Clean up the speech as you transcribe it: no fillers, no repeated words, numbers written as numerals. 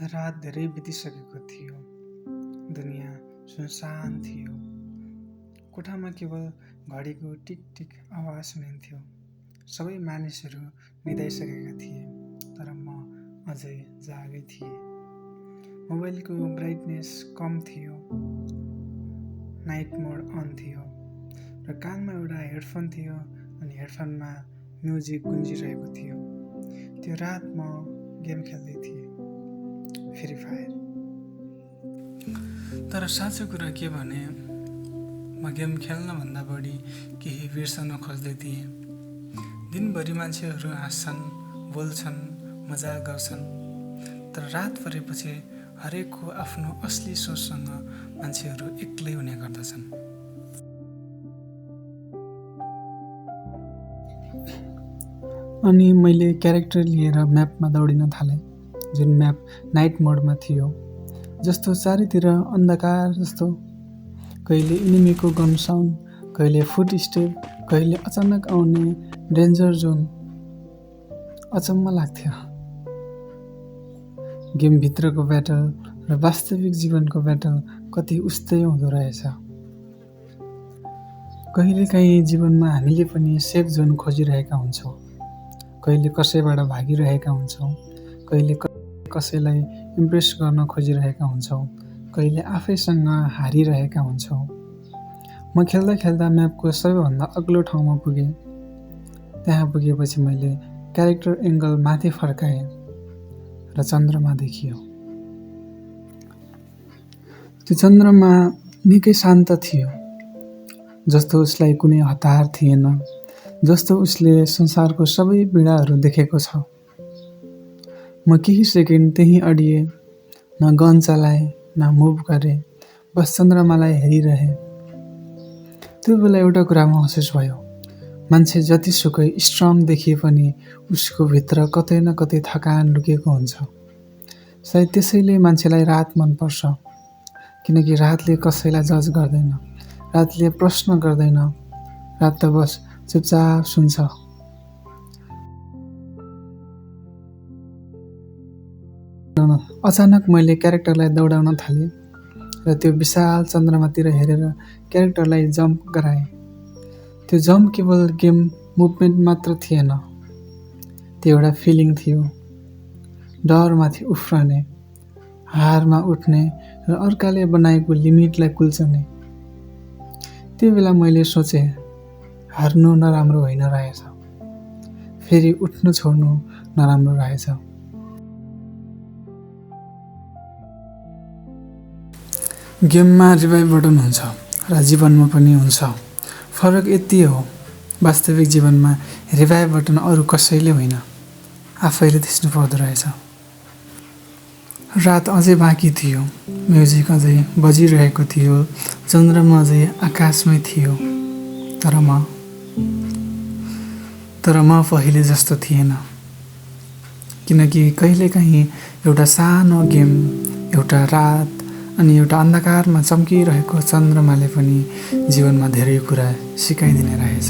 रात धेरै बितिसकेको थियो। दुनियाँ सुनसान थियो। कोठामा केवल घडीको टिक-टिक आवाज सुनिन्थ्यो। सबै मानिसहरू निदाइसकेका थिए, तर म अझै जागै थिएँ। मोबाइलको ब्राइटनेस कम थियो, नाइट मोड अन थियो र कानमा एउटा हेडफोन थियो अनि हेडफोनमा म्युजिक गुन्जिरहेको थियो। त्यो रात म गेम खेल्दै थिएँ, फ्री फायर। तर साँचो कुरा के भने म गेम खेल्नभन्दा बढी केही बिर्सन खोज्दै थिएँ। दिनभरि मान्छेहरू हाँस्छन्, बोल्छन्, मजाक गर्छन्, तर रात परेपछि हरेकको आफ्नो असली सोचसँग मान्छेहरू एक्लै हुने गर्दछन्। अनि मैले क्यारेक्टर लिएर म्यापमा दौडिन थालेँ, जुन म्याप नाइट मोडमा थियो। जस्तो चारैतिर अन्धकार जस्तो, कहिले इनिमीको गन साउन्ड, कहिले फुट स्टेप, कहिले अचानक आउने डेन्जर जोन। अचम्म लाग्थ्यो। गेमभित्रको ब्याटल र वास्तविक जीवनको ब्याटल कति उस्तै हुँदो रहेछ। कहिलेकाहीँ जीवनमा हामीले पनि सेफ जोन खोजिरहेका हुन्छौँ, कहिले कसैबाट भागिरहेका हुन्छौँ, कहिले कसैलाई इम्प्रेस गर्न खोजिरहेका हुन्छौँ, कहिले आफैसँग हारिरहेका हुन्छौँ। म खेल्दा खेल्दा म्यापको सबैभन्दा अग्लो ठाउँमा पुगेँ। त्यहाँ पुगेपछि मैले क्यारेक्टर एङ्गल माथि फर्काएँ र चन्द्रमा देखियो। त्यो चन्द्रमा निकै शान्त थियो, जस्तो उसलाई कुनै हतार थिएन, जस्तो उसले संसारको सबै पीडाहरू देखेको छ। म केही सेकेन्ड त्यहीँ अडिएँ, न गन चलाएँ, न मुभ गरेँ, बस चन्द्रमालाई हेरिरहेँ। त्यो बेला एउटा कुरा महसुस भयो, मान्छे जतिसुकै स्ट्रङ देखिए पनि उसको भित्र कतै न कतै थकान लुकेको हुन्छ। सायद त्यसैले मान्छेलाई रात मनपर्छ, किनकि रातले कसैलाई जज गर्दैन, रातले प्रश्न गर्दैन, रात त बस चुपचाप सुन्छ। अचानक मैले क्यारेक्टरलाई दौडाउन थालेँ र त्यो विशाल चन्द्रमातिर हेरेर क्यारेक्टरलाई जम्प गराएँ। त्यो जम्प केवल गेम मुभमेन्ट मात्र थिएन, त्यो एउटा फिलिङ थियो। डरमाथि उफ्रने, हारमा उठ्ने र अर्काले बनाएको लिमिटलाई कुल्चने। त्यो बेला मैले सोचेँ, हार्नु नराम्रो होइन रहेछ, फेरि उठ्नु छोड्नु नराम्रो रहेछ। गेममा रिभाइभ बटन हुन्छ र जीवनमा पनि हुन्छ। फरक यति हो, वास्तविक जीवनमा रिभाइभ बटन अरू कसैले होइन, आफैले थिच्नु पर्दो रहेछ। रात अझै बाँकी थियो, म्युजिक अझै बजिरहेको थियो, चन्द्रमा अझै आकाशमै थियो, तर म पहिले जस्तो थिएन। किनकि कहिलेकाहीँ एउटा सानो गेम, एउटा रात अनि एउटा अन्धकारमा चम्किरहेको चन्द्रमाले पनि जीवनमा धेरै कुरा सिकाइदिने रहेछ।